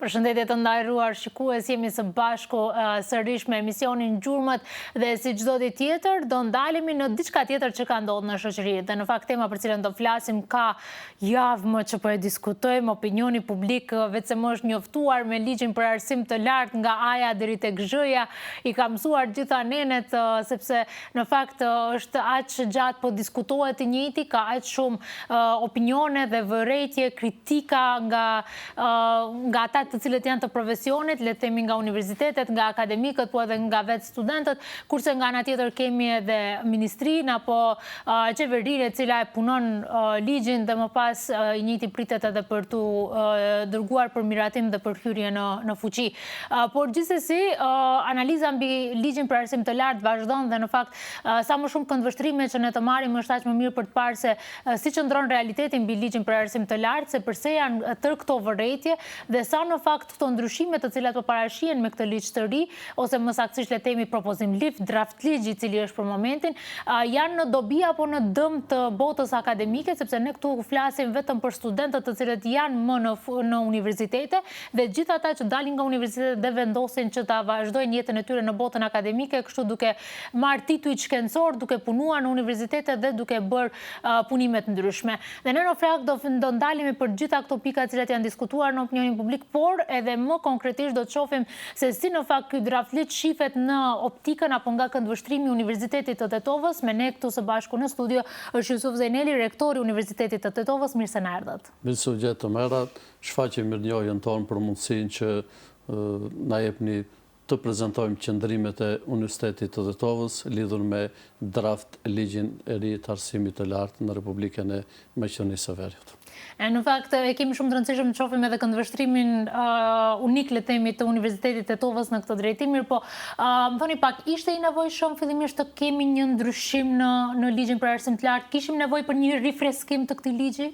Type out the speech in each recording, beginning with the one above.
Përshëndetje të ndajruar shikues, jemi së bashku sërish me emisionin Gjurmët dhe si çdo ditë tjetër do ndalemi në diçka tjetër që ka ndodhur në shoqëri. Dhe në fakt tema për cilën do flasim ka javë më që po e diskutojmë, opinioni publik vetë se më është njoftuar me ligjin për arsim të lartë nga A-ja deri tek Z-ja, i ka mësuar gjitha nenet sepse në fakt është aq gjatë po diskutohet i njëjti, ka aq shumë opinione dhe vërejtje, kritika nga ata të cilët janë të profesionit, le të themi nga universitetet, nga akademikët, po edhe nga vetë studentët, kurse nga ana tjetër kemi edhe ministrinë apo qeverinë e cila e punon ligjin dhe më pas i njëjti pritet edhe për tu dërguar për miratim dhe për hyrje në fuqi. Por gjithsesi, analiza mbi ligjin për arsim të lartë vazhdon dhe në fakt sa më shumë këndvështrime që ne të marrim është aq më mirë për të parë se si qëndron realiteti mbi ligjin për arsim të lartë, se përse janë tërë këto vërejtje dhe sa në fakt këto ndryshime të cilat po parashihen me këtë ligj të ri, ose më saktësisht le të themi propozim ligj, draft ligj i cili është për momentin, janë në dobi apo në dëm të botës akademike, sepse ne këtu flasim vetëm për studentët të cilët janë më në universitete dhe gjithë ata që dalin nga universitetet dhe vendosin që ta vazhdojnë jetën e tyre në botën akademike, kështu duke marrë titull shkencor, duke punuar në universitete dhe duke bërë punime të ndryshme. Dhe ne në fakt do ndalemi për gjitha këto pika të cilat janë diskutuar në opinionin publik, por edhe më konkretisht do të shohim se si në fakt ky draft ligj shifet në optikën apo nga këndvështrimi i Universitetit të Tetovës. Me ne këtu së bashku në studio është Jusuf Zejneli, rektori i Universitetit të Tetovës. Mirë se na erdhët. Mirësevgjet të merat, shfaqim mirënjohjen tonë për mundësinë që na jepni të prezantojmë qëndrimet e Universitetit të Tetovës lidhur me draft ligjin e ri të arsimit të lartë në Republikën e Maqedonisë së Veriut. Në fakt, e kemi shumë të rëndësishëm të shohim edhe këndvështrimin unik, le të themi, të Universitetit të Tetovës në këtë drejtim, mirë po, më thoni pak, ishte i nevojshëm fillimisht të kemi një ndryshim në ligjin për arsim të lartë? Kishim nevojë për një rifreskim të këtij ligji?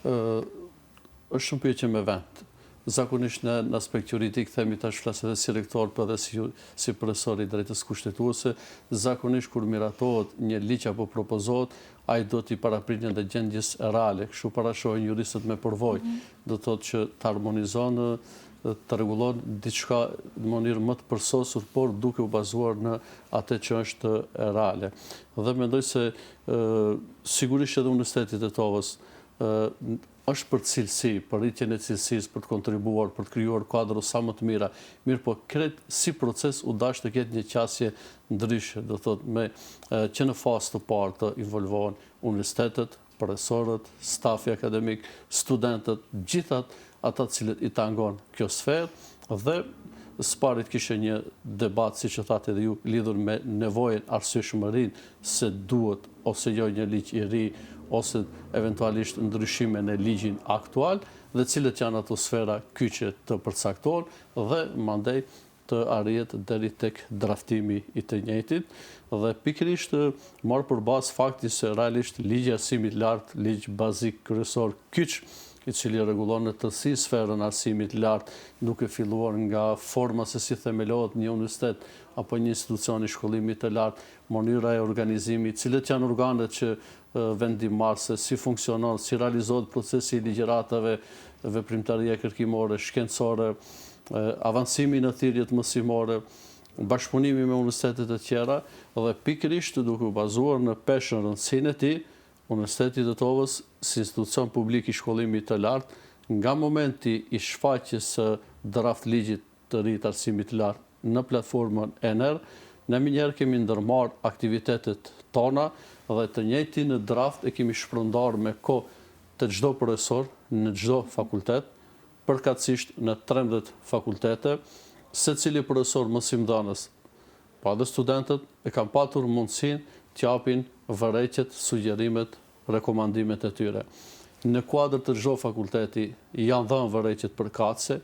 Është shumë pyetje me vend. Zakonisht në aspekt juridik, themi tash flas edhe si rektor, por edhe si profesor i drejtës kushtetuese, zakonisht kur miratohet një ligj apo propozohet, ai do t'i parapritjen dhe gjendjes reale, kështu parashohin juristët me përvojë. Do thotë që të harmonizon, të rregullon diçka në mënyrë më të përsosur, por duke u bazuar në atë që është reale. Dhe mendoj se sigurisht edhe Universiteti i Tetovës është për cilësi, për rritjen e cilësisë, për të kontribuar, për të krijuar kuadro sa më të mira. Mirë po, krejt si proces u dash të ketë një qasje ndryshe, do thotë që në fazë të parë të involvohen universitetet, profesorët, stafi akademik, studentët, gjithat ata të cilët i tangon kjo sferë dhe s'parit kishe një debat, si që thatë edhe ju, lidhur me nevojën arsyeshmërinë se duhet ose jo një ligj i ri ose eventualisht ndryshime në ligjin aktual dhe cilët janë ato sfera kyçe të përcaktuar dhe mandej të arrihet deri tek draftimi i të njëjtit dhe pikërisht marr përballë fakti se realisht ligji i arsimit lartë, ligj bazik kryesor kyç i cili rregullon në tërësi sferën arsimit lartë, duke filluar nga forma se si themelohet një universitet apo një institucion i shkollimit të lartë, mënyra e organizimit, cilët janë organet që vendimmarrëse, si funksionon, si realizohet procesi i ligjëratave, veprimtaria kërkimore, shkencore, avancimi në thirrjet mësimore, bashkëpunimi me universitetet e tjera dhe pikërisht duke u bazuar në peshën rëndësinë e tij, Universiteti i Tetovës si institucion publik i shkollimit të lartë, nga momenti i shfaqjes së draft ligjit të ri të arsimit të lartë në platformën ENER, ne minjherë kemi ndërmarrë aktivitetet tona dhe të njëjtin në draft e kemi shpërndar me kohë të çdo profesor në çdo fakultet, përkatësisht në 13 fakultete, secili profesor mësimdhënës, pa dhe studentët e kanë patur mundësinë të japin vërejtjet, sugjerimet, rekomandimet e tyre. Në kuadër të çdo fakulteti janë dhënë vërejtjet përkatëse,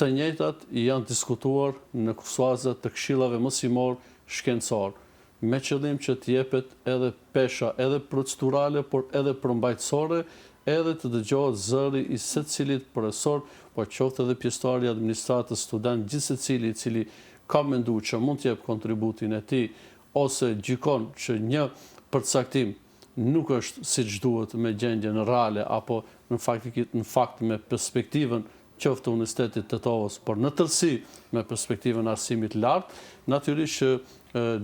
të njëjtat janë diskutuar në kursazet të këshillave mësimor shkencor, me qëllim që të jepet edhe pesha, edhe procedurale, por edhe përmbajtësore, edhe të dëgjohet zëri i secilit profesor, po qoftë edhe pjesëtari i administratës, student, gjithsecili i cili ka menduar që mund të jep kontributin e tij ose gjykon që një përcaktim nuk është siç duhet me gjendjen reale apo në fakt me perspektivën qoftë Universitetit Tetovës, por në tërësi me perspektivën arsimit lartë, natyrisht që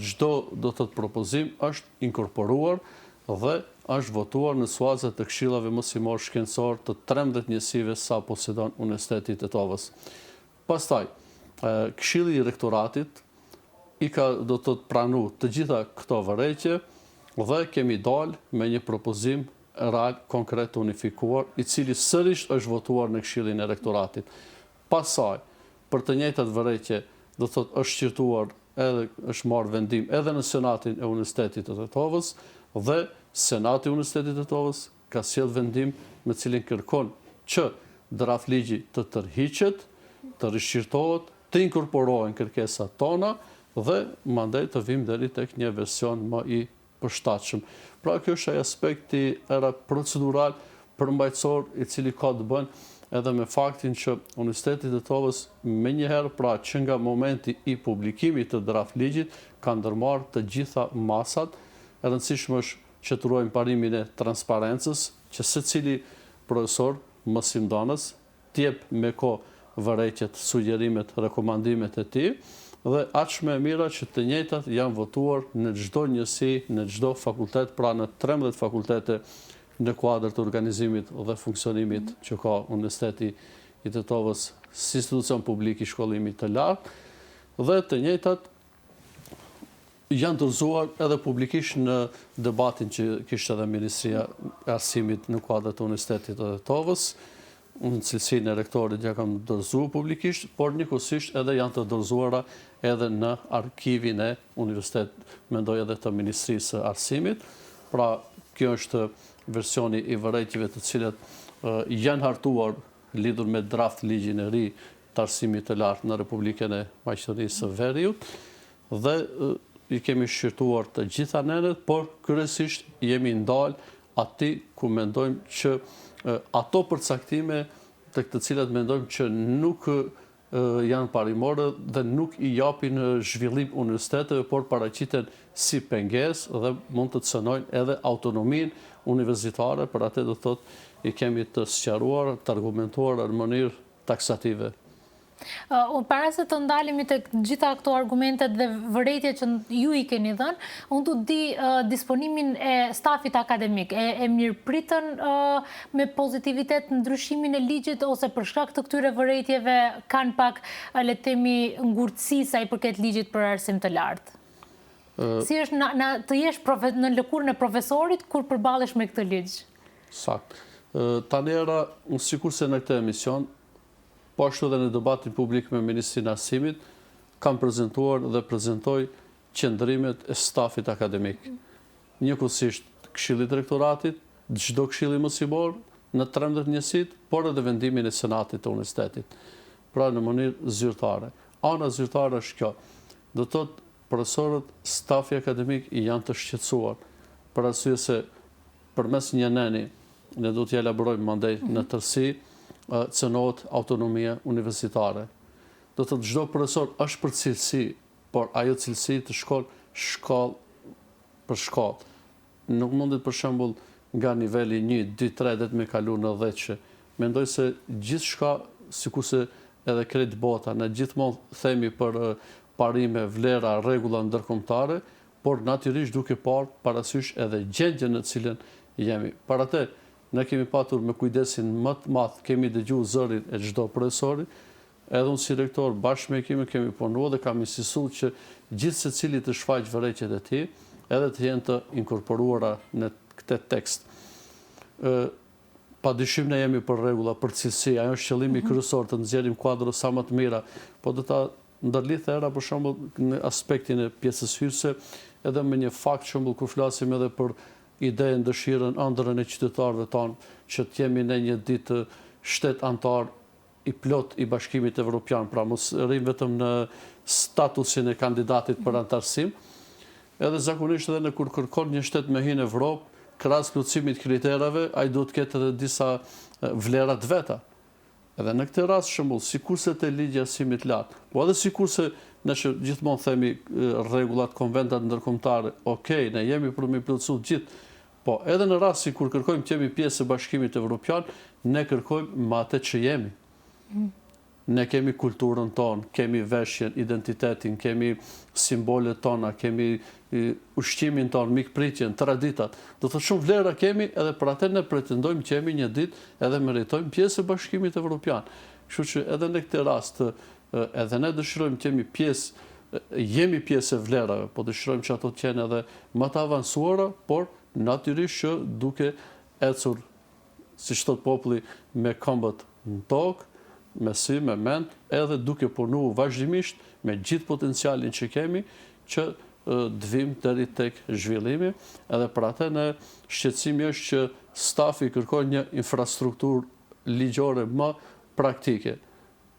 çdo do të thotë propozim është inkorporuar dhe është votuar në suazet të këshillave mësimor shkencor të 13 njësive sa posedon Universiteti i Tetovës. Pastaj, Këshilli i Rektoratit i ka do të pranu të gjitha këto vërejtje dhe kemi dalë me një propozim real, konkret, unifikuar, i cili sërish është votuar në Këshillin e Rektoratit. Pastaj, për të njëjtat vërejtje, do të thotë është shqyrtuar edhe është marrë vendim edhe në Senatin e Universitetit të Tetovës dhe Senati i Universitetit të Tetovës ka sjellë vendim me cilin kërkon që draft ligji të tërhiqet, të rishqyrtohet, të inkorporohen kërkesat tona dhe mandej të vim deri tek një version më i përshtatshëm. Pra kjo është ai aspekti era procedural përmbajtësor i cili ka të bënë edhe me faktin që Universiteti i Tetovës menjëherë, pra që nga momenti i publikimit të draft ligjit, ka ndërmarrë të gjitha masat. E rëndësishme është që të ruajmë parimin e transparencës, që secili profesor mësimdhënës t'jep me kohë vërejtjet, sugjerimet, rekomandimet e tij, dhe aq më e mira që të njëjtat janë votuar në çdo njësi, në çdo fakultet, pra në 13 fakultete në kuadër të organizimit dhe funksionimit që ka Universiteti i Tetovës si institucion publik i shkollimit të lartë, dhe të njëjtat janë dorëzuar edhe publikisht në debatin që kishte edhe Ministria e Arsimit në kuadër të Universitetit të Tetovës. Unë cilësinë e rektorit ja kam dorëzuar publikisht, por njëkohësisht edhe janë të dorëzuara edhe në arkivin e universitet, mendoj edhe të Ministrisë së Arsimit. Pra, kjo është versioni i vërejtjeve të cilat janë hartuar lidhur me draft ligjin e ri të arsimit të lartë në Republikën e Maqedonisë së Veriut dhe i kemi shqyrtuar të gjitha nenet, por kryesisht jemi ndalë ati ku mendojmë që ato përcaktime të këtë cilat mendojmë që nuk janë parimore dhe nuk i japin zhvillim universiteteve, por paraqiten si pengesë dhe mund të cënojnë edhe autonominë universitare, për atë do të thotë i kemi të sqaruar, të argumentuar në mënyrë taksative. Para se të ndalemi të gjitha këto argumentet dhe vërejtje që ju i keni dhënë, unë të di disponimin e stafit akademik. E mirëpritën me pozitivitet në ndryshimin e ligjit, ose për shkak të këtyre vërejtjeve kanë pak, le të themi, ngurtësi sa i përket ligjit për arsim të lartë? Si është të jesh në lëkurën e profesorit kur përballesh me këtë ligj? Sakt. Tani era, sikurse në këtë emision, po ashtu dhe në debatin publik me Ministrinë e Arsimit, kam prezentuar dhe prezentoj qëndrimet e stafit akademik. Njëkohësisht Këshillit të Rektoratit, çdo këshilli mësimor në 13 njësit, por edhe vendimin e Senatit të Universitetit. Pra në mënyrë zyrtare. Ana zyrtare është kjo. Do të thotë profesorët, stafi akademik i janë të shqetësuar, për arsye se përmes një neni ne do të elaborojmë mandej në tërësi, cënohet autonomia universitare. Do të çdo profesor është për cilësi, por ajo cilësi të shkollë për shkollë. Nuk mundet për shembull nga niveli 1, 2, 3 dhe të me kalu në 10 që mendoj se gjithçka, sikurse edhe krejt bota, ne gjithmonë themi për parime, vlera, rregulla ndërkombëtare, por natyrisht duke parë parasysh edhe gjendjen në cilën jemi. Para te, ne kemi patur me kujdesin më të madh, kemi dëgjuar zërin e çdo profesori, edhe unë si rektor bashkë me ekipin kemi punuar dhe kam insistuar që gjithë secili të shfaq vërejtjet e tij, edhe të jenë të inkorporuara në këtë tekst. Padyshim ne jemi për rregulla, për cilësi, ajo është qëllimi kryesor, të nxjerrim kuadro sa më të mira, po do ta ndërlidh era për shembull në aspektin e pjesës hyrëse, edhe me një fakt shembull kur flasim edhe për idenë, dëshirën, ëndrrën e qytetarëve tonë që të jemi në një ditë shtet antar i plot i Bashkimit Evropian, pra mos rrim vetëm në statusin e kandidatit për antarësim, edhe zakonisht edhe në kur kërkon një shtet me hinë Evropë, krahas plotësimit kriterave, ai duhet të ketë edhe disa vlera të veta. Edhe në këtë rast shembull, sikurse te ligji i arsimit lartë, po edhe sikurse ne që gjithmonë themi rregullat, konventat ndërkombëtare, okay, ne jemi për me plotësuar gjithë, po edhe në rast kur kërkojmë të jemi pjesë e Bashkimit Evropian, ne kërkojmë me atë që jemi. Ne kemi kulturën tonë, kemi veshjen, identitetin, kemi simbolet tona, kemi ushqimin tonë, mikpritjen, traditat. Do të shumë vlera kemi edhe për atë ne pretendojmë që jemi një ditë edhe meritojmë pjesë e Bashkimit Evropian. Kështu që edhe në këtë rast, edhe ne dëshirojmë që jemi pjesë e vlerave, po dëshirojmë që ato të qenë edhe më të avancuara, por natyrisht që duke ecur, si thot populli, me këmbët në tokë, me sy, me mend, edhe duke punu vazhdimisht me gjithë potencialin që kemi, që të vim deri tek zhvillimi, edhe për atë në shqetësimi është që stafi kërkon një infrastrukturë ligjore më praktike.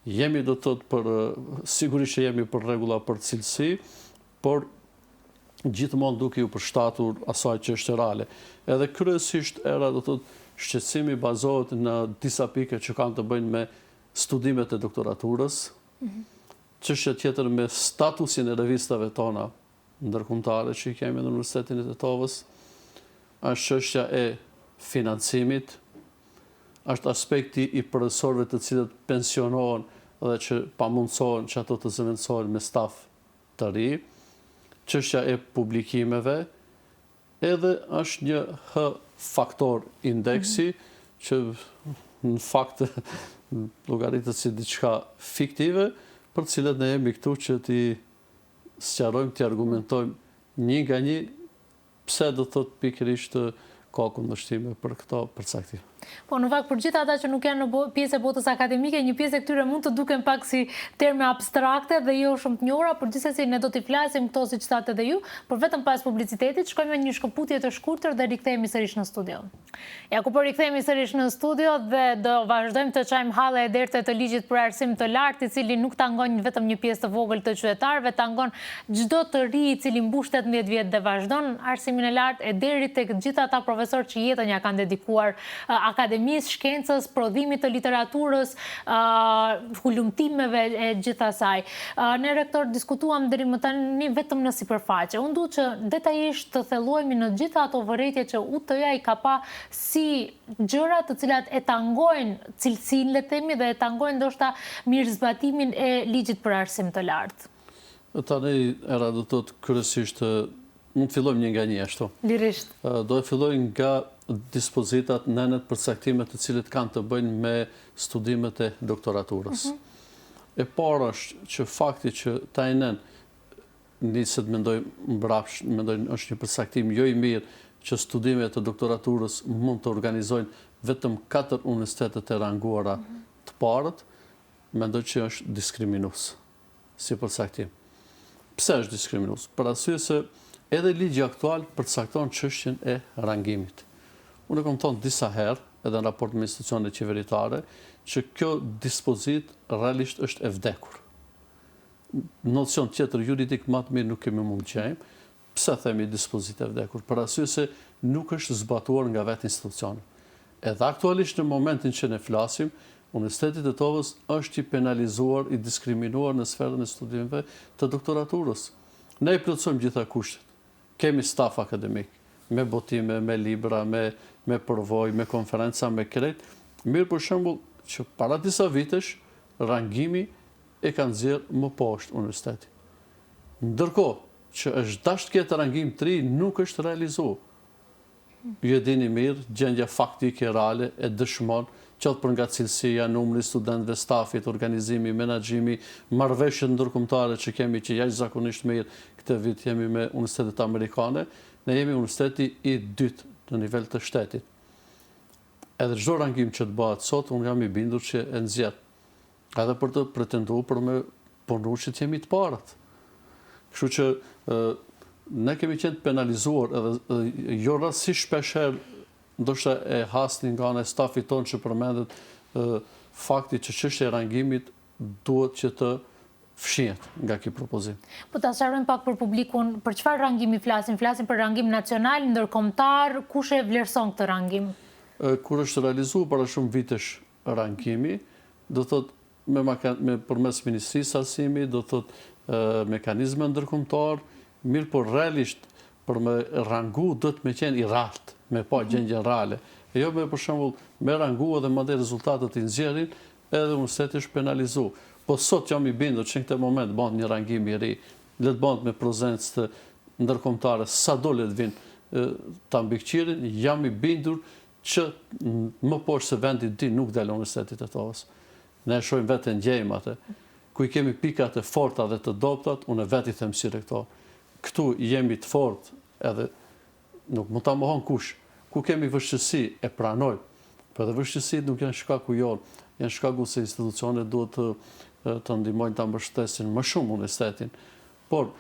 Jemi do të thotë sigurisht që jemi për rregulla për cilësi, por gjithmonë duke u përshtatur asaj që është reale. Edhe kryesisht era do të thotë shqetësimi bazohet në disa pike që kanë të bëjnë me studimet e doktoraturës, çështja tjetër me statusin e revistave tona ndërkombëtare që i kemi në Universitetin e Tetovës, është çështja e financimit, është aspekti i profesorëve të cilët pensionohen dhe që pamundsohen që ato të zëvendësohen me staf të ri, çështja e publikimeve, edhe është një faktor indeksi që në fakt llogaritet si diçka fiktive, për të cilët ne jemi këtu që t'i sqarojmë, t'i argumentojmë një nga një pse do të thotë pikërisht ka kundërshtime për këto përcaktime. Po në fakt për gjithë ata që nuk janë në pjesë e botës akademike, një pjesë e këtyre mund të duken pak si terme abstrakte dhe jo shumë të njohura, por gjithsesi ne do t'i flasim këto siç thatë edhe ju, por vetëm pas publicitetit shkojmë me një shkëputje të shkurtër dhe rikthehemi sërish në studio. Ja ku po rikthehemi sërish në studio dhe do vazhdojmë të çajmë halle e dertë të ligjit për arsim të lartë, i cili nuk tangon vetëm një pjesë të vogël të qytetarëve, tangon çdo të ri i cili mbush 18 vjet dhe vazhdon arsimin e lartë e deri tek gjithë ata profesorë që jetën ja kanë dedikuar akademisë, shkencës, prodhimit të literaturës, hulumtimeve e gjithasaj. Ne rektor diskutuam deri më tani vetëm në sipërfaqe. Unë dua që detajisht të thellohemi në gjitha ato vërejtje që UT-ja i ka pa si gjëra të cilat e tangojnë cilësinë, le të themi, dhe e tangojnë ndoshta mirëzbatimin e ligjit për arsim të lartë. Tani era do të thotë kryesisht mund të fillojmë një nga një ashtu. Lirisht. Do të filloj nga dispozitat nënet përcaktimet të cilët kanë të bëjnë me studimet e doktoraturës. E para është që fakti që ta i nën niset mendojmë mbrapsht, mendojnë është një përcaktim jo i mirë që studimet e doktoraturës mund të organizojnë vetëm 4 universitetet e ranguara të parët, mendoj që është diskriminues si përcaktim. Pse është diskriminues? Për arsye se edhe ligji aktual përcakton çështjen e rangimit. Unë kam thënë disa herë, edhe në raport me institucionet qeveritare, që kjo dispozit realisht është e vdekur. Nocion tjetër juridik më të mirë nuk kemi mund të gjejmë. Pse themi dispozit e vdekur? Për arsye se nuk është zbatuar nga vetë institucioni. Edhe aktualisht në momentin që ne flasim, Universiteti i Tetovës është i penalizuar, i diskriminuar në sferën e studimeve të doktoraturës. Ne i plotësojmë gjitha kushtet. Kemi staf akademik, me botime, me libra, me përvojë, me konferenca, me krejt. Mirë për shembull që para disa vitesh rangimi e ka nxjerrë më poshtë universiteti. Ndërkohë që është dashur të ketë rangim 3 nuk është realizuar. Ju e dini mirë, gjendja faktike reale e dëshmon qoftë për nga cilësia, numri studentëve, stafit, organizimi, menaxhimi, marrëveshjet ndërkombëtare që kemi që jashtëzakonisht mirë këtë vit jemi me universitetet amerikane, ne jemi universiteti i dytë në nivel të shtetit. Edhe çdo rangim që të bëhet sot, unë jam i bindur që e nxjerr. Edhe për të pretenduar për me punu që të jemi të parët. Kështu që ne kemi qenë penalizuar edhe jo rastësisht shpeshherë ndoshta e hasni nga ana e stafit tonë që përmendet fakti që çështja e rangimit duhet që të fshihet nga ky propozim. Po ta sqarojmë pak për publikun, për çfarë rangimi flasim? Flasim për rangim nacional, ndërkombëtar, kush e vlerëson këtë rangim? Kur është realizuar para shumë vitesh rangimi, do thotë me përmes Ministrisë së Arsimit, do thotë mekanizme ndërkombëtar, mirë por realisht për me rangu do të me qenë i raltë, me pa gjendje reale. E jo me për shembull me rangu edhe madje rezultatet i nxjerrin edhe universiteti është penalizu. Po sot jam i bindur që në këtë moment bënd një rangim i ri, le të bënd me prezencë të ndërkombëtare, sa do le të vinë ta mbikëqirin, jam i bindur që më poshtë se vendi ti nuk del Universiteti Tetovës. Ne shohim vetë ngjejmë atë. Ku i kemi pikat e forta dhe të dobtat, unë vetë i them si rektor. Këtu jemi të fortë, edhe nuk mund ta mohon kush. Ku kemi vështirësi e pranoj. Por edhe vështirësitë nuk janë shkaku jonë, janë shkaku se institucionet duhet të ndihmojnë ta mbështesin më shumë universitetin. Por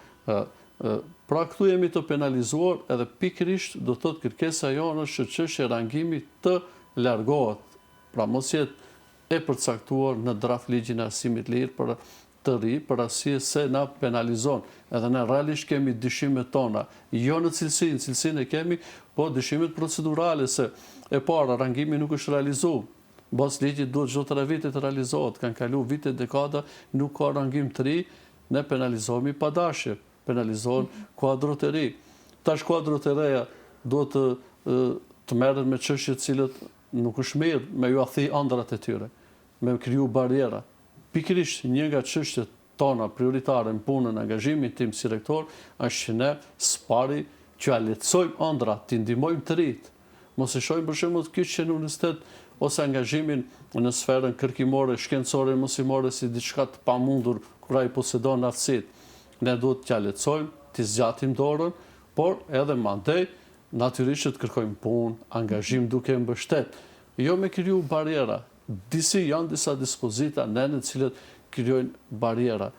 pra këtu jemi të penalizuar edhe pikërisht do të thotë kërkesa jonë është që çështja e rangimit të largohet. Pra mos jetë e përcaktuar në draft ligjin e arsimit lirë për të ri, për arsye se na penalizon. Edhe ne realisht kemi dyshimet tona, jo në cilësinë e kemi, po dyshimet procedurale se e para rangimi nuk është realizuar. Bas ligjit duhet çdo 3 vite të realizohet, kanë kalu vite, dekada, nuk ka rangim të ri, ne penalizohemi pa dashje, penalizohen kuadrot e ri. Tash kuadrot e reja duhet të merren me çështje të cilët nuk është mirë me ju athi ëndrat e tyre, me kriju barjera. Pikërisht një nga çështjet tona prioritare në punën e angazhimit tim si rektor është që ne spari që a lehtësojmë ëndrat, të ndihmojmë të rit. Mos e shohim për shembull kyçe në universitet ose angazhimin në sferën kërkimore, shkencore, mosimore si diçka të pamundur kur ai posedon aftësitë. Ne duhet t'ja lehtësojmë, t'i zgjatim dorën, por edhe mandej natyrisht të kërkojmë punë, angazhim duke mbështet, jo me kriju barjera. Janë disa dispozita në të cilët krijojnë barjera.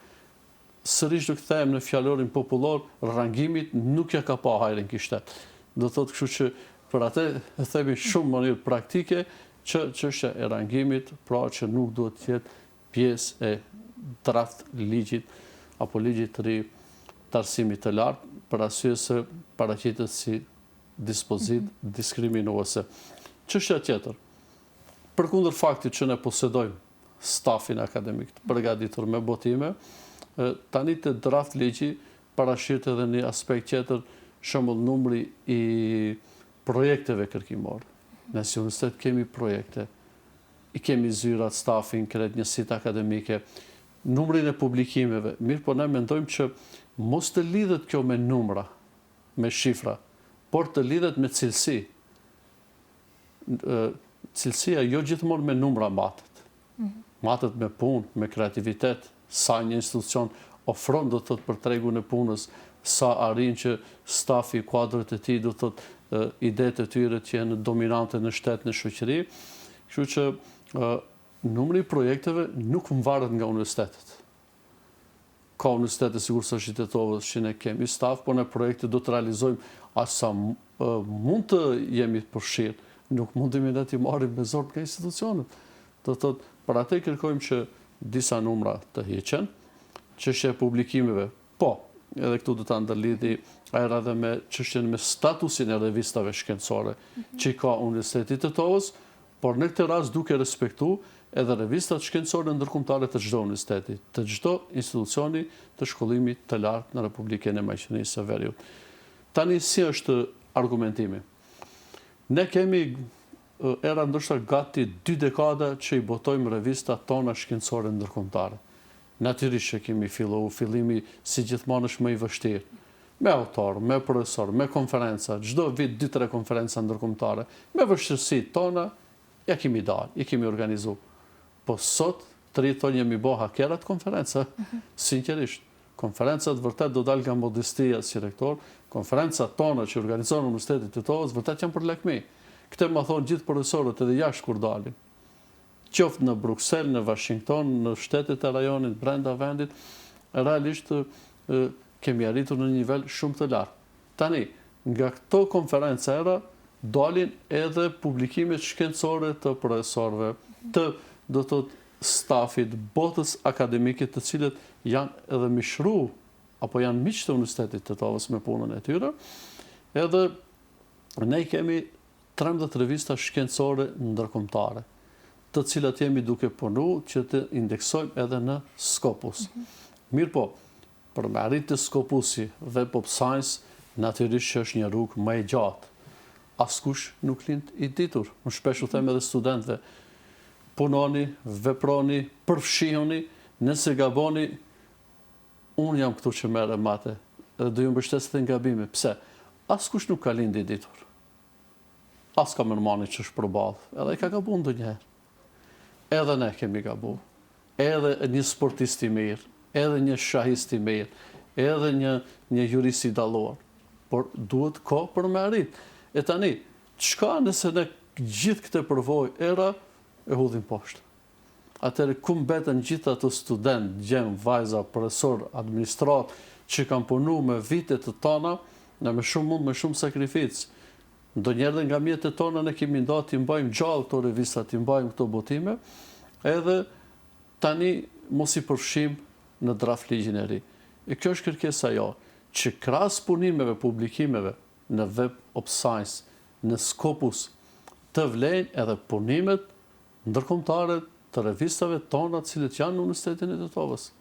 Sërish do kthehem në fjalorin popullor, rangimit nuk ja ka pa hajrin kishtet. Do thotë kështu që për atë e themi shumë mënyrë praktike që çështja e rangimit, pra që nuk duhet të jetë pjesë e draft ligjit apo ligjit të ri të arsimit të lartë, për arsye se paraqitet si dispozit diskriminuese. Çështja tjetër, përkundër faktit që ne posedojmë stafin akademik të përgatitur me botime, tani te draft ligji parashit edhe një aspekt tjetër, shembull numri i projekteve kërkimore. Ne si universitet kemi projekte, i kemi zyrat, stafin, kretë njësitë akademike, numrin e publikimeve. Mirë, po ne mendojmë që mos të lidhet kjo me numra, me shifra, por të lidhet me cilësi. Cilësia jo gjithmonë me numra matet. Matet me punë, me kreativitet, sa një institucion ofron do të thotë për tregun e punës, sa arrin që stafi, kuadrët e tij do të thotë idetë e tyre që janë dominante në shtet, në shoqëri. Kështu që numri i projekteve nuk varet nga universitetet. Ka universitete sigurisht është Tetovës që ne kemi staf, por ne projekte do të realizojmë aq sa mund të jemi përfshirë. Nuk mundemi ne t'i marrim me zor nga institucionet. Do thotë, për atë kërkojmë që disa numra të hiqen, çështja e publikimeve, po, edhe këtu do ta ndërlidhi era dhe me çështjen me statusin e revistave shkencore që ka Universiteti i Tetovës, por në këtë rast duke respektu edhe revistat shkencore ndërkombëtare të çdo universiteti, të çdo institucioni të shkollimit të lartë në Republikën e Maqedonisë së Veriut. Tani si është argumentimi? Ne kemi era ndoshta gati 2 dekada që i botojmë revistat tona shkencore ndërkombëtare. Natyrisht që kemi fillimi si gjithmonë është më i vështirë. Me autor, me profesor, me konferenca, çdo vit 2-3 konferenca ndërkombëtare, me vështirësitë tona, ja kemi dalë, i kemi organizuar. Po sot, të rriton jemi bo hakerat konferenca, sinqerisht. Konferencat vërtet do dalë nga modestia si rektor, konferencat tona që organizohen në Universitetin e Tetovës vërtet janë për lakmi. Këtë më thonë gjithë profesorët edhe jashtë kur dalin. Qoftë në Bruksel, në Washington, në shtetet e rajonit, brenda vendit, realisht kemi arritur në një nivel shumë të lartë. Tani, nga këto konferenca era, dalin edhe publikimet shkencore të profesorëve, të do të thotë stafit, botës akademike të cilët janë edhe mishru, apo janë miqtë të Universitetit të Tetovës me punën e tyre, edhe ne kemi 13 revista shkencore ndërkombëtare, të cilat jemi duke punu që të indeksojmë edhe në Scopus. Mirë po, për me arrit të Scopusi dhe Pop Science, natyrisht që është një rrugë më e gjatë. Askush nuk lind i ditur. Më shpesh u them edhe studentëve, punoni, veproni, përfshihuni, nëse gaboni, unë jam këtu që merre mate, dhe do ju mbështes të gabime. Pse? Askush nuk ka lindi ditur. As ka mërmani që është përballë, edhe i ka gabu ndonjëherë. Edhe ne kemi gabu. Edhe një sportist i mirë, edhe një shahist i mirë, edhe një jurist i dalluar. Por duhet kohë për me arrit. E tani, çka nëse ne gjithë këtë përvojë era e hudhim poshtë? Atëherë ku mbeten gjithë ato student, gjem, vajza, profesor, administrat që kanë punu me vitet të tona, me shumë mund, me shumë sakrificë. Ndonjëherë dhe nga mjetët tona ne kemi nda t'i mbajmë gjallë këto revista, t'i mbajmë këto botime, edhe tani mos i përfshim në draft ligjin e ri. E kjo është kërkesa jo, që krahas punimeve, publikimeve në Web of Science, në Scopus, të vlejnë edhe punimet ndërkombëtare të revistave tona cilët janë në Universitetin e Tetovës.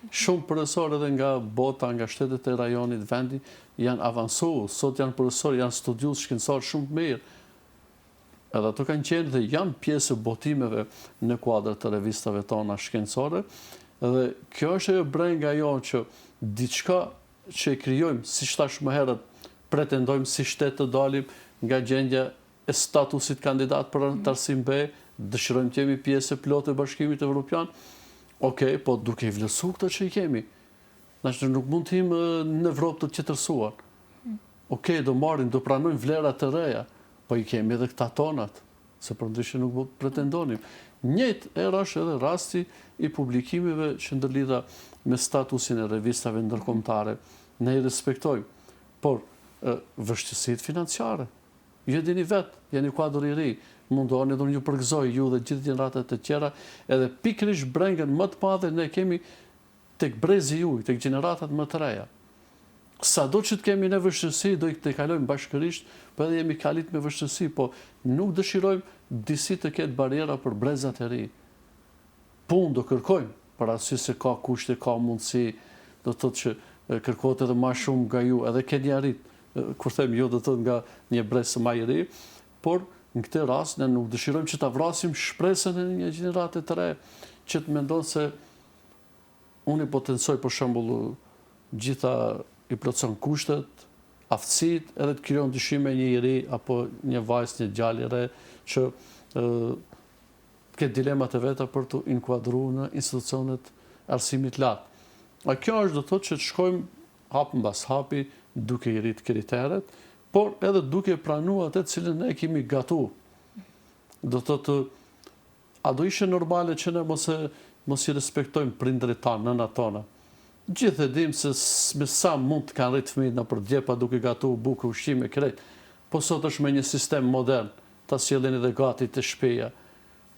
Shumë profesorë edhe nga bota, nga shtetet e rajonit, vendi, janë avansu, sot janë profesorë, janë studius shkencor shumë të mirë. Edhe ato kanë qenë dhe janë pjesë botimeve në kuadrë të revistave tona shkencore, dhe kjo është e brej nga jo që diçka që e krijojmë, si thash më herët, pretendojmë si shtet të dalim nga gjendja e statusit kandidat për anëtarësim B, dëshirojmë të jemi pjesë e plotë e Bashkimit Evropian. Okej, po duke i vlerësu këtë që i kemi. Nuk mund të jemi në Evropë të qetërsuar. Okej, do marrim, do pranojmë vlerat të reja, po i kemi edhe këta tonat, se për ndryshe nuk mund të pretendonim. Njëjtë era është edhe rasti i publikimeve që ndërlidha me statusin e revistave ndërkombëtare. Ne i respektojmë, por vështirësitë financiare. Ju dini vetë, jeni kuadër i ri, mundoheni dhe një përgëzoj ju dhe gjithë gjeneratat të tjera, edhe pikërisht brengën më të madhe ne kemi tek brezi juj, tek gjeneratat më të reja. Sa do që të kemi në vështirësi, do i të kalojmë bashkërisht, po edhe jemi kalit me vështirësi, po nuk dëshirojmë disi të ketë barjera për brezat e ri. Punë do kërkojmë, për arsye se ka kushte, ka mundësi, do të thotë që kërkohet edhe më shumë nga ju, edhe keni arrit, kur them ju do të thotë nga një brez më i ri, por në këtë rast ne nuk dëshirojmë që ta vrasim shpresën e një gjenerate të re, që të mendon se unë i potencoj për shembull gjitha i plotson kushtet, aftësitë, edhe të krijon dyshime një i ri apo një vajzë, një djalë i re që këtë dilemat e veta për të inkuadruar në institucionet arsimit lart. A kjo është do të thotë që të shkojmë hap mbas hapi duke i rrit kriteret, por edhe duke pranuar atë cilën ne kemi gatu. Do të thotë, a do ishe normale që ne mos i respektojmë prindërit tanë, nënat tona? Gjithë e dim se me sa mund të kanë rritë fëmijët në përdjepa duke gatu bukë, ushqime, krejt, po sot është me një sistem modern, ta sjellin edhe gati të shtëpia.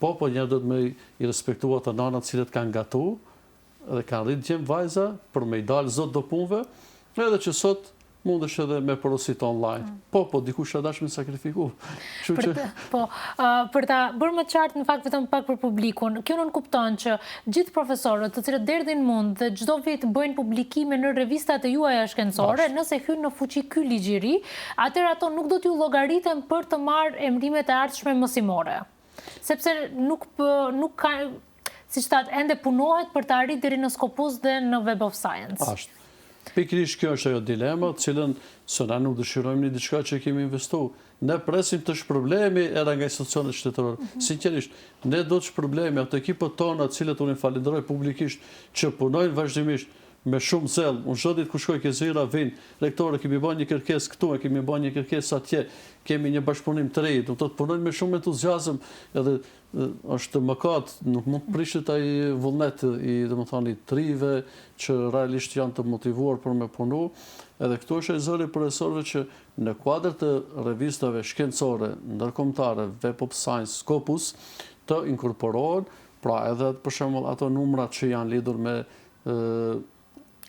Po një do të me i respektua të nanat cilët kanë gatu, edhe kanë rritë gjemë vajza, për me i dalë zot do punve, edhe që sot mundesh edhe me porosit online. Po, dikush a dash me sakrifiku. Për ta bërë më qartë, në fakt vetëm pak për publikun, kjo nuk kupton që gjithë profesorët të cilët derdhin mund dhe çdo vit bëjnë publikime në revistat e juaja shkencore, nëse hyn në fuqi ky ligj i ri, atëherë ato nuk do t'ju llogariten për të marrë emrimet e ardhshme mësimore. Sepse nuk ka, siç thatë, ende punohet për të arritur deri në Scopus dhe në Web of Science. Ashtu. Pikërisht kjo është ajo dilema, cilën se na nuk dëshirojmë një diçka që kemi investuar. Ne presim të shpërblemi era nga institucionet shtetërore. Sinqerisht, ne do të shpërblemi ato ekipët tona, të cilët unë falenderoj publikisht që punojnë vazhdimisht me shumë zell. Unë çdo ditë ku shkoj ke zëra vin, rektorë kemi bën një kërkesë këtu, kemi bën një kërkesë atje, kemi një bashkëpunim të re, do të punojnë me shumë entuziazëm, edhe është mëkat, nuk mund të prishet ai vullnet i domethënë trive që realisht janë të motivuar për me punu, edhe këtu është e zëri profesorëve që në kuadër të revistave shkencore ndërkombëtare, Web of Science, Scopus, të inkorporohen, pra edhe për shembull ato numrat që janë lidhur me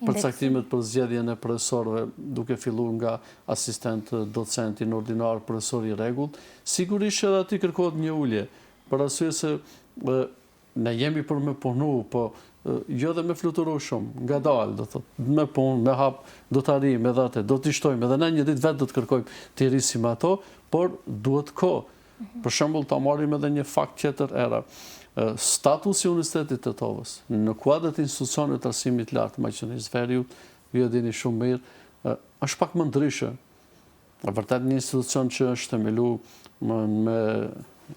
përcaktimet për zgjedhjen e profesorëve, duke filluar nga asistent docenti në ordinar, profesor i rregullt, sigurisht edhe aty kërkohet një ulje, për arsye se ne jemi për me punu, po jo dhe me fluturu shumë, ngadalë, do thotë, me punë, me hap, do të arrijmë edhe atë, do të shtojmë, edhe ne një ditë vetë do të kërkojmë të rrisim ato, por duhet kohë. Për shembull, ta marrim edhe një fakt tjetër era. statusi i Universitetit të Tetovës në kuadër të institucioneve të arsimit lartë, Maqedonisë Veriut, ju e dini shumë mirë, është pak më ndryshe. Vërtet një institucion që është themeluar me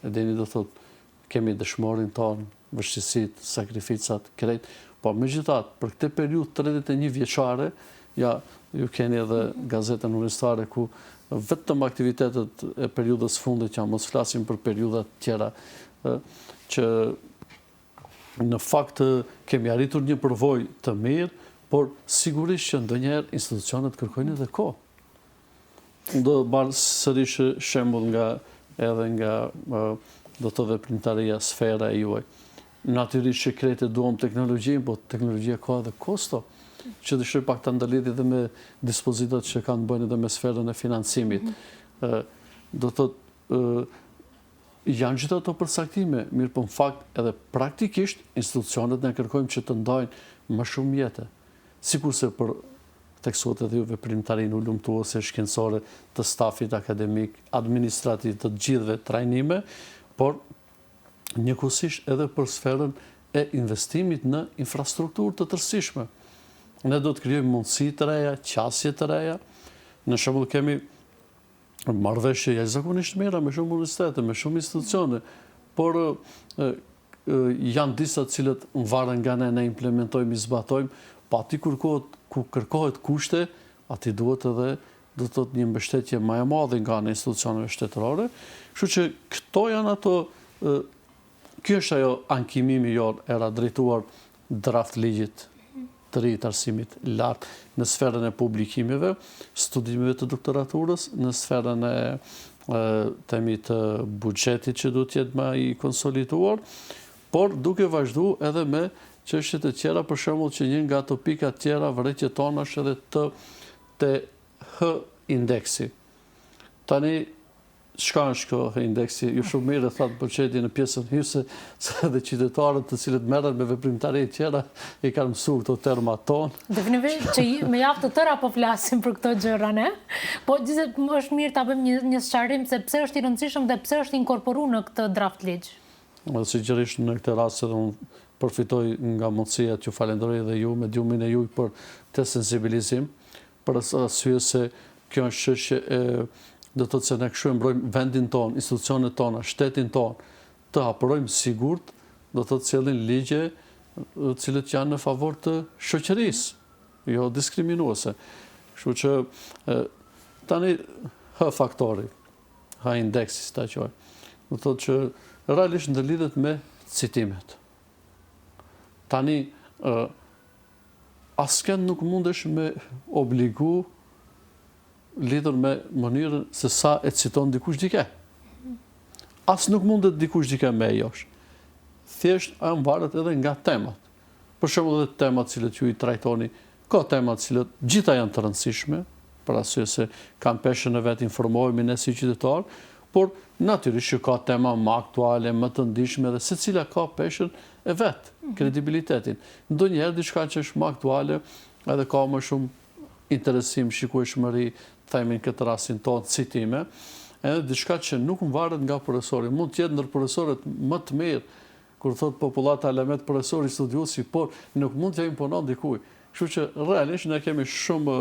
e dini do thotë kemi dëshmorin tonë, vështirësitë, sakrificat, krejt, po megjithatë për këtë periudhë 31 vjeçare, ja ju keni edhe gazetën universitare ku vetëm aktivitetet e periudhës fundit që mos flasim për periudhat tjera, që në fakt kemi arritur një përvojë të mirë, por sigurisht që ndonjëherë institucionet kërkojnë edhe kohë. Do marr sërish shembull nga do të veprimtaria, sfera e juaj. Natyrisht që krejtë duam teknologjinë, po teknologjia ka edhe kosto, që dëshiroj pak të ndërlidhje edhe me dispozitat që kanë bënë edhe me sferën e financimit. Do thotë janë gjithë ato përcaktime, mirë po në fakt edhe praktikisht institucionet ne kërkojmë që të ndajnë më shumë mjete. Sikurse për teksuat edhe ju veprimtarinë ulëmtuese, shkencore, të stafit akademik, administrativ, të gjithëve trajnime, por njëkohësisht edhe për sferën e investimit në infrastrukturë të tërësishme. Ne do të krijojmë mundësi të reja, qasje të reja. Në shembull kemi marrëveshje jashtëzakonisht mira me shumë universitete, me shumë institucione, por janë disa të cilët varen nga ne implementojmë, i zbatojmë, pa aty ku kërkohet kushte, aty duhet edhe do të thotë një mbështetje më e madhe nga në institucioneve shtetërore. Kështu që këto janë ato, kjo është ajo ankimimi jonë era drejtuar draft ligjit të ri të arsimit lartë në sferën e publikimeve, studimeve të doktoraturës, në sferën e temi të buxhetit që duhet jetë më i konsoliduar, por duke vazhdu edhe me çështjet e tjera, për shembull që një nga ato pika të tjera vërejtje tona është edhe te H-indeksi. Tani, çka është kjo H-indeksi? Ju shumë mirë e thatë buxheti në pjesën hyse, se edhe qytetarët të cilët merren me veprimtari të tjera i kanë mësuar këto termat tonë. Definitivisht që me javë të tëra po flasim për këto gjëra, ne? Po gjithsesi është mirë ta bëjmë një sqarim se pse është i rëndësishëm dhe pse është inkorporuar në këtë draft ligj. Sigurisht në këtë rast edhe unë përfitoj nga mundësia që falenderoj edhe ju me djumin e juaj për të sensibilizim, për arsye se kjo është çështje do të thotë se ne kështu e mbrojmë vendin tonë, institucionet tona, shtetin tonë, të hapërojmë sigurt, do të thotë sjellin ligje të cilët janë në favor të shoqërisë, jo diskriminuese. Kështu që tani H-faktori, H-indeksi si ta quaj, do të thotë që realisht ndërlidhet me citimet. Tani, asken nuk mundesh me obligu lidhur me mënyrën se sa e citon dikush dike. As nuk mundet dikush dike me e josh. Thjesht a varet edhe nga temat. Për shembull edhe temat cilët ju i trajtoni, ka temat cilët gjitha janë të rëndësishme, për arsye se kanë peshën e vet, informohemi ne si qytetar, por natyrisht që ka tema më aktuale, më të ndihshme dhe secila ka peshën e vet, kredibilitetin. Ndonjëherë diçka që është më aktuale edhe ka më shumë interesim, shikueshmëri, themi në këtë rastin tonë citime, edhe diçka që nuk varet nga profesori. Mund të jetë ndër profesorët më të mirë, kur thot popullata alamet profesori studiuesi, por nuk mund t'ja imponon dikujt. Kështu që realisht ne kemi shumë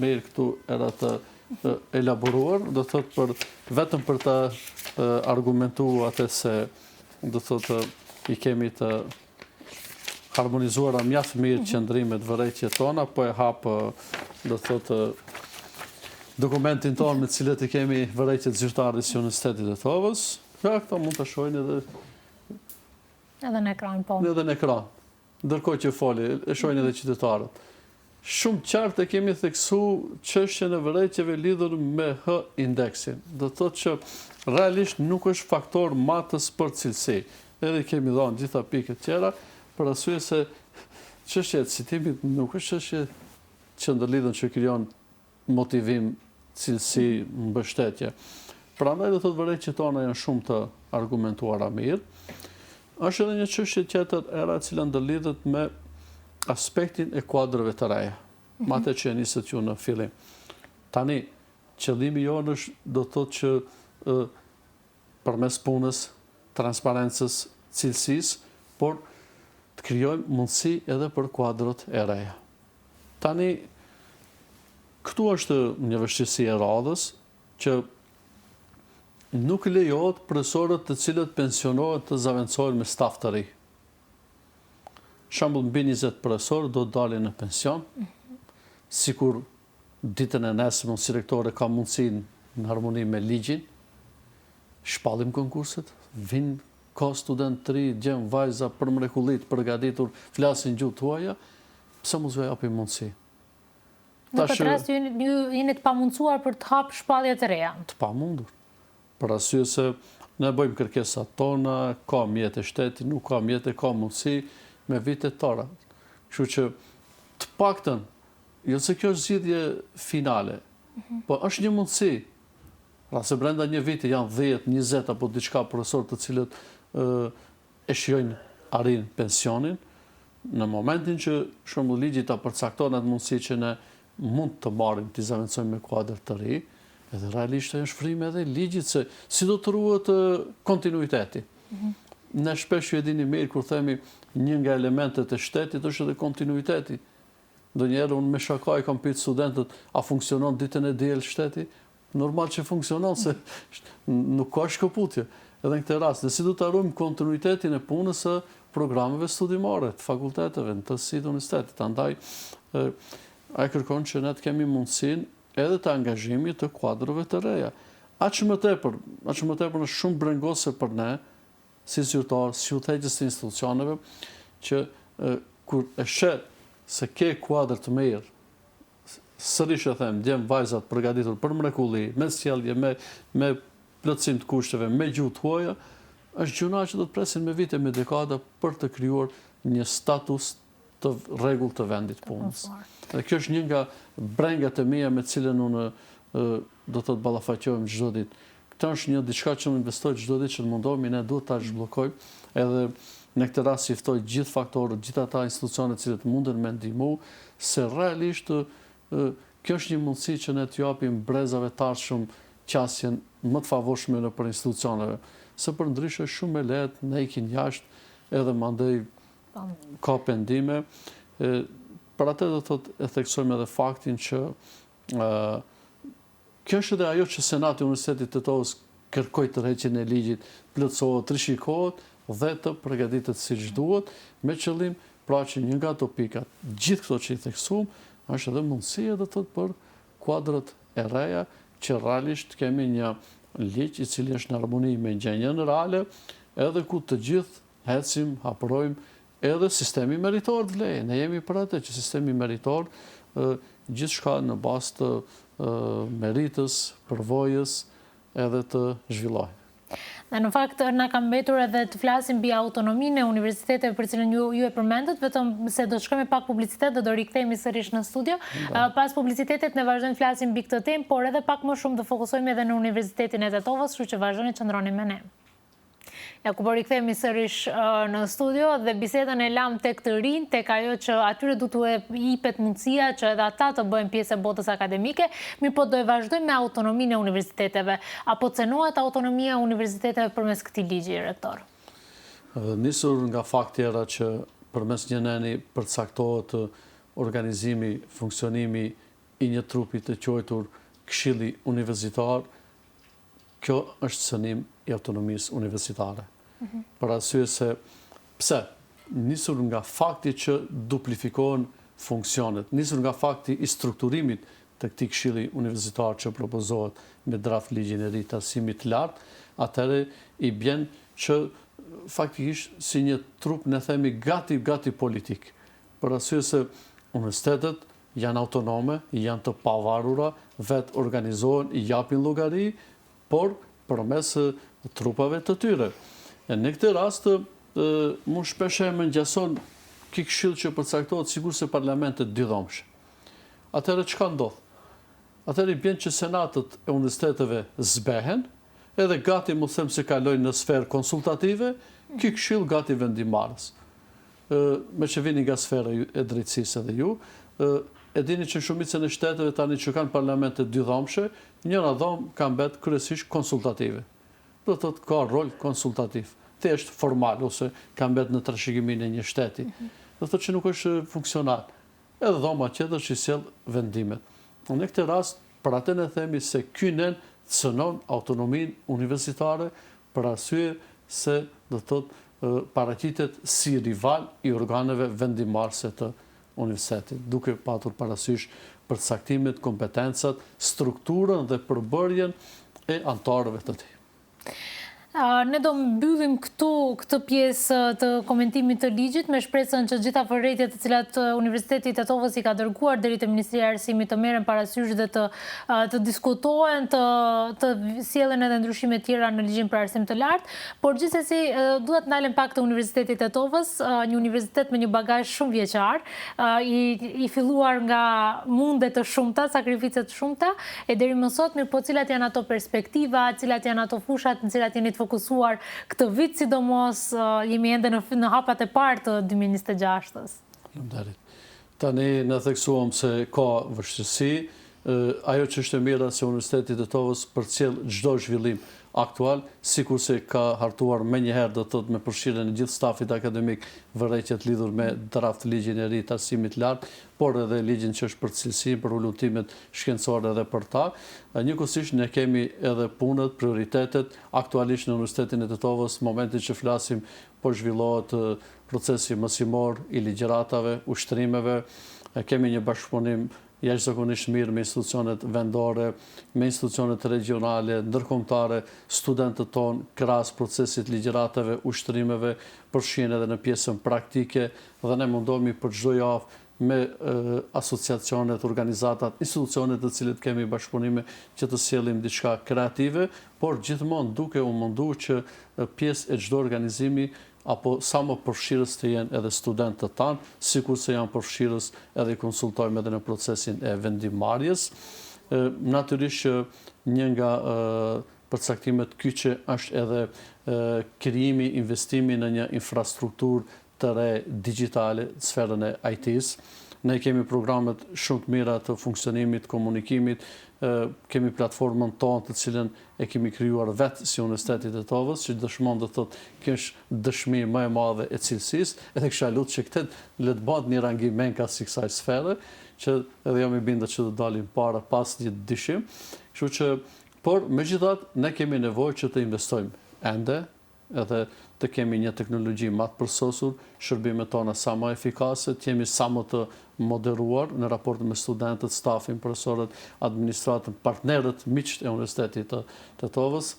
mirë këtu era të elaboruar, do thot vetëm për të argumentuar atë se do thot i kemi të harmonizuara mjaft mirë qëndrimet vërejtjet tona, po e hap do thot dokumentin tonë me të cilët i kemi vërejtjet zyrtarës së Universitetit të Tetovës. Ja, këto mund të shohin edhe në ekran, po. Edhe në ekran. Ndërkohë që foli, e shohin edhe qytetarët. Shumë qartë e kemi theksu çështjen e vërejtjeve lidhur me H-indeksin. Do të thotë që realisht nuk është faktor matës për cilësi. Edhe kemi dhënë gjitha pikët tjera, për arsye se çështja e citimit nuk është çështje që ndërlidhen që krijon motivim, cilësi, mbështetje. Prandaj do thotë vërejtjet tona janë shumë të argumentuara mirë. Është edhe një çështje tjetër era e cila ndërlidhet me aspektin e kuadrëve të reja, me atë që e nisët ju në fillim. Tani, qëllimi jonë është do të thotë që përmes punës, transparencës, cilësisë, por të krijojmë mundësi edhe për kuadrët e reja. Tani, këtu është një vështirësi e radhës që nuk lejohet profesorët të cilët pensionohet të zaventojnë me staf të ri. Shembull, mbi 20 profesorë do të dalin në pension, sikur ditën e nesërme si rektore ka mundësi në harmoni me ligjin, shpallim konkurset, vinë ka student të ri, gjem vajza për mrekullit, përgatitur, flasin gjuhë tuaja, pse mos u japim mundësi? Në këtë rast ju jeni të pamundsuar për të hapë shpallje të reja. Të pamundur. Për arsye se ne bëjmë kërkesat tona, ka mjete shteti, nuk ka mjete, ka mundësi me vitet tëra. Kështu që të paktën, jo se kjo është zgjidhje finale, po është një mundësi. Pra se brenda një viti janë 10, 20 apo diçka profesorë të cilët e shijojnë arrin pensionin, në momentin që shembull ligji ta përcakton atë mundësi që ne mund të marrim të zaventojmë me kuadër të ri, edhe realisht është shfrymë edhe ligjit se si do të ruhet kontinuiteti. Ne shpesh ju e dini mirë kur themi një nga elementet e shtetit është edhe kontinuiteti. Ndonjëherë unë me shaka i kam pyet studentët, a funksionon ditën e diel shteti? Normal që funksionon se nuk ka shkëputje. Edhe në këtë rast, ne si do të arrojmë kontinuitetin e punës së programeve studimore të fakulteteve, në të të universitetit. Andaj, ai kërkon që ne të kemi mundësinë edhe të angazhimit të kuadrove të reja. Aq më tepër është shumë brengose për ne, si zyrtar, si udhëheqës të institucioneve, që kur e shet se ke kuadër të mirë, sërish e them, djem vajzat përgatitur për mrekulli, me sjellje, me plotësim të kushteve, me gjuhë tuaja, është gjuna që do të presin me vite, me dekada për të krijuar një status të rregull të vendit punës. Dhe kjo është një nga brengat e mia me cilën unë do të ballafaqohem çdo ditë. Këtë është një diçka që unë investoj çdo ditë që të mundohemi, ne duhet ta zhbllokojmë, edhe në këtë rast si ftoj gjithë faktorët, gjithë ata institucionet që munden me ndihmu, se realisht kjo është një mundësi që ne t'ju japim brezave të ardhshëm qasjen më të favorshme nëpër institucioneve. Se përndryshe shumë e lehtë ne ikin jashtë edhe mandej ka pendime. Për atë do thotë e theksojmë edhe faktin që kjo është edhe ajo që Senati i Universitetit të Tetovës kërkoi tërheqjen e ligjit, plotësohet, rishikohet dhe të përgatitet siç duhet, me qëllim pra që një nga ato pikat, gjithë këto që i theksuam, është edhe mundësia do thotë për kuadrat e reja që realisht kemi një ligj i cili është në harmoni me gjendjen reale, edhe ku të gjithë ecim, hapërojmë edhe sistemi meritor të vlejë. Ne jemi për atë që sistemi meritor gjithçka në bazë të meritës, përvojës edhe të zhvillohet. Dhe në fakt, na ka mbetur edhe të flasim mbi autonominë e universiteteve për cilën ju e përmendët, vetëm se do të shkojmë pak publicitet dhe do rikthehemi sërish në studio. Pas publicitetit ne vazhdojmë të flasim mbi këtë temë, por edhe pak më shumë të fokusohemi edhe në Universitetin e Tetovës, kështu që vazhdoni të qëndroni me ne. Ja ku po rikthehemi sërish në studio dhe bisedën e lam tek të rinj, tek ajo që atyre du t'u jepet mundësia që edhe ata të bëjnë pjesë e botës akademike, mirë po do e vazhdojmë me autonominë e universiteteve. Apo cenohet autonomia e universiteteve përmes këtij ligji, rektor? Nisur nga fakti era që përmes një neni përcaktohet organizimi, funksionimi i një trupi të quajtur Këshilli Universitar, kjo është cënim i autonomisë universitare. Për arsye se pse nisur nga fakti që duplifikohen funksionet, nisur nga fakti i strukturimit të këtij këshilli universitar që propozohet me draft ligjin e ri të arsimit të lartë, atëherë i bjen që faktikisht si një trup ne themi gati politik. Për arsye se universitetet janë autonome, janë të pavarura, vetë organizohen, i japin llogari, por përmes trupave të tyre. Në këtë rast, mu shpesh e më ngjason ky këshill që përcaktohet sikur se parlamentet didhomsh. Atëherë çka ndodh? Atëherë i bën që senatët e universiteteve zbehen, edhe gati mu them se kalojnë në sferë konsultative, ky këshill gati vendimarrës. Me që vini nga sfera e drejtësisë edhe ju, e dini që shumicën e shteteve tani që kanë parlamente didhomshe, njëra dhomë ka mbet kryesisht konsultative. Do të thotë ka rol konsultativ. thjesht formal, ose ka mbet në trashëgiminë e një shteti. Do thotë që nuk është funksional. Edhe dhoma tjetër që sjell vendimet. Në këtë rast, për atë ne themi se ky nen cënon autonominë universitare për arsye se do thotë paraqitet si rival i organeve vendimarrëse të universitetit, duke patur parasysh përcaktimet, kompetencat, strukturën dhe përbërjen e anëtarëve të tij. Ne do mbyllim këtë pjesë të komentimit të ligjit me shpresën që gjitha përrejtjet të cilat Universiteti i Tetovës i ka dërguar deri te Ministria e Arsimit të merren parasysh dhe të diskutohen, të sjellen edhe ndryshime tjera në ligjin për arsim të lartë, por gjithsesi duhet ndalen pak te Universiteti i Tetovës, një universitet me një bagazh shumë vjeçar, i filluar nga munde të shumta, sakrifice të shumta, e deri më sot, mirë po cilat janë ato perspektiva, cilat janë ato fushat në cilat jeni të fokusuar këtë vit, sidomos jemi ende në hapat e parë të 2026-s. Tani ne theksuam se ka vështirësi, ajo që është e mira se Universiteti i Tetovës përcjell çdo zhvillim aktual, sikurse ka hartuar menjëherë do të thotë me përfshirjen e gjithë stafit akademik vërejtjet lidhur me draft ligjin e ri të arsimit lart, por edhe ligjin që është për cilësinë, për ulutimet shkencore edhe për ta. Njëkohësisht ne kemi edhe punët, prioritetet aktualisht në Universitetin e Tetovës, momentin që flasim, po zhvillohet procesi mësimor i ligjëratave, ushtrimeve, kemi një bashkëpunim jashtëzakonisht mirë me institucionet vendore, me institucionet regionale, ndërkombëtare, studentët tonë, krahas procesit ligjëratave, ushtrimeve, përfshihen edhe në pjesën praktike dhe ne mundohemi për çdo javë me asociacionet, organizatat, institucionet të cilët kemi bashkëpunime që të sjellim diçka kreative, por gjithmonë duke u munduar që pjesë e çdo organizimi apo sa më përfshirës të jenë edhe studentët tanë, sikur se janë përfshirës edhe i konsultojmë edhe në procesin e vendimmarrjes. Natyrisht që një nga përcaktimet kyçe është edhe krijimi, investimi në një infrastrukturë të re digjitale në sferën e IT-s. Ne kemi programet shumë të mira të funksionimit, komunikimit, kemi platformën tonë të cilën e kemi krijuar vetë si Universiteti i Tetovës, që dëshmon do të thotë kjo është dëshmi më e madhe e cilësisë, edhe kisha lutur që këtë le të bëhet një rangim menka si kësaj sfere, që edhe jam i bindur që do dalim para pas një dyshim. Kështu që, por megjithatë ne kemi nevojë që të investojmë ende, edhe të kemi një teknologji më të përsosur, shërbimet tona sa më efikase, të jemi sa më të moderuar në raport me studentët, stafin, profesorët, administratën, partnerët, miqt e Universitetit të Tetovës.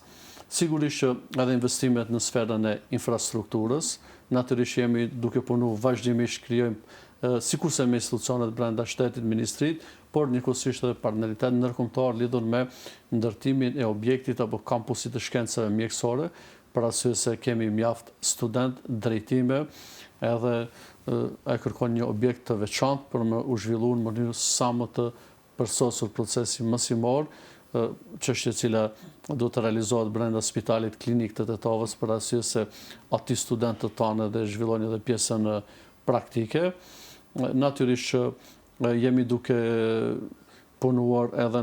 Sigurisht që edhe investimet në sferën e infrastrukturës, natyrisht jemi duke punuar vazhdimisht, krijojmë sikurse me institucionet brenda shtetit, ministrit, por njëkohësisht edhe partneritet ndërkombëtar lidhur me ndërtimin e objektit apo kampusit të shkencave mjekësore, për arsye se kemi mjaft student, drejtime, edhe e kërkon një objekt të veçantë për me u zhvilluar në mënyrë sa më të përsosur procesi mësimor, çështje e cila do të realizohet brenda Spitalit Klinik të Tetovës, për arsye se aty studentët tanë dhe zhvillojnë edhe pjesën praktike. Natyrisht që jemi duke punuar edhe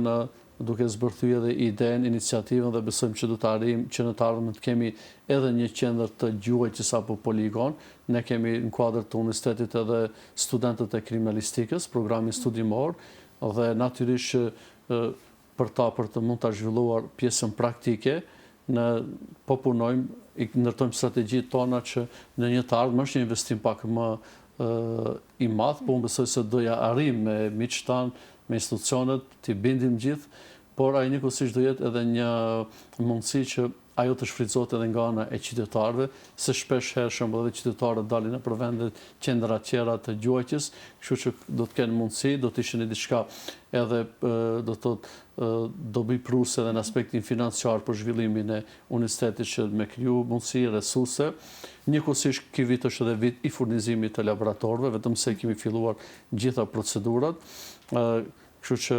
duke zbërthyer edhe idenë, iniciativën dhe besojmë që do të arrijmë që në të ardhmen të kemi edhe një qendër të gjuhëjtjes apo poligon. Ne kemi në kuadër të universitetit edhe studentët e kriminalistikës, programin studimor, dhe natyrisht që për të mund të zhvilluar pjesën praktike, ne po punojmë, i ndërtojmë strategjitë tona që në një të ardhmen është një investim pak më i madh, po unë besoj se doja arrijmë me miqtë tanë, me institucionet, t'i bindim gjithë, por ai njëkohësisht do jetë edhe një mundësi që ajo të shfrytëzohet edhe nga ana e qytetarëve, se shpesh herë shembull edhe qytetarët dalin nëpër vendet qendra të tjera të gjuhëjtjes, kështu që do të kenë mundësi, do të ishin diçka edhe do të thotë dobi pruse edhe në aspektin financiar për zhvillimin e universitetit që me kriju mundësi, resurse. Njëkohësisht ky vit është edhe vit i furnizimit të laboratorëve, vetëm se kemi filluar gjitha procedurat. Kështu që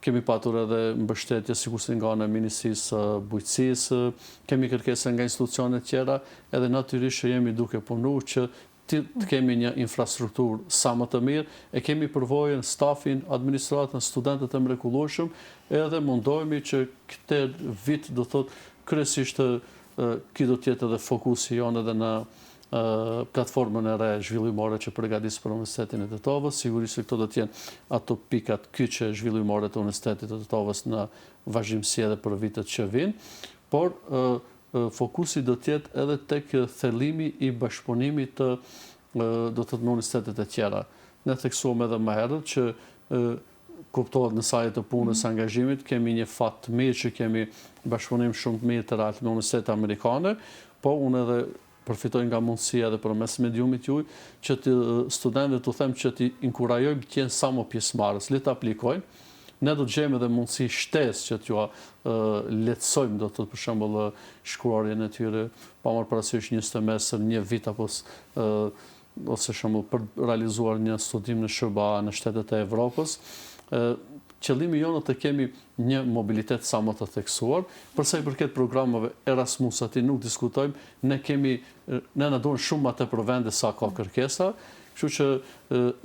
kemi patur edhe mbështetje sikurse nga ana e Ministrisë së Bujqësisë, kemi kërkesa nga institucionet tjera, edhe natyrisht që jemi duke punuar që të kemi një infrastrukturë sa më të mirë, e kemi përvojën stafin, administratën, studentët e mrekullueshëm, edhe mundohemi që këtë vit do thotë kryesisht ky do të jetë edhe fokusi jonë edhe në platformën e re zhvillimore që përgatis për Universitetin e Tetovës. Sigurisht se këto do të jenë ato pikat kyçe zhvillimore të Universitetit të Tetovës në vazhdimsi edhe për vitet që vinë, por fokusi do të jetë edhe tek thellimi i bashkëpunimit të do të thotë në universitetet e tjera. Ne theksuam edhe më herët që kuptohet në sajt të punës angazhimit, kemi një fat të mirë që kemi bashkëpunim shumë të mirë të radhë me universitetet amerikane, po unë edhe përfitoj nga mundësia edhe përmes mediumit juaj që studentëve të them që t'i inkurajojmë të jenë sa më pjesëmarrës, le të aplikojnë. Ne do të gjejmë edhe mundësi shtesë që t'ju lehtësojmë, do të thotë për shembull shkruarjen e tyre, pa marrë parasysh një semestër, një vit apo ose shembull për realizuar një studim në SHBA në shtetet e Evropës. Qëllimi jonë të kemi një mobilitet sa më të theksuar. Për sa i përket programeve Erasmus, aty nuk diskutojmë, ne na duhen shumë më tepër vende sa ka kërkesa. Kështu që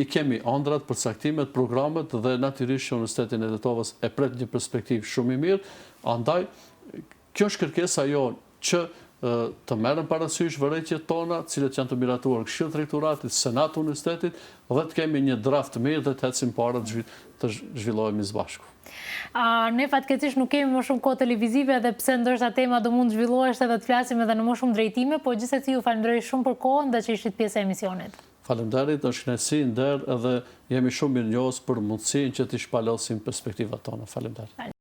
i kemi ëndrat, përcaktimet, programet dhe natyrisht Universitetin e Tetovës e pret një perspektivë shumë i mirë. Andaj, kjo është kërkesa jonë që të merren parasysh vërejtjet tona, cilët janë të miratuar Këshillit të Rektoratit, Senati Universitetit, dhe të kemi një draft të mirë dhe të ecim para të zhvillohemi së bashku. Ne fatkeqësisht nuk kemi më shumë kohë televizive dhe pse ndoshta tema do mund zhvillohesht edhe të flasim edhe në më shumë drejtime, po gjithsesi ju falenderoj shumë për kohën dhe që ishit pjesë e emisionit. Faleminderit, është kënaqësi, nder edhe jemi shumë mirënjohës për mundësinë që të shpalosim perspektivat tona. Faleminderit.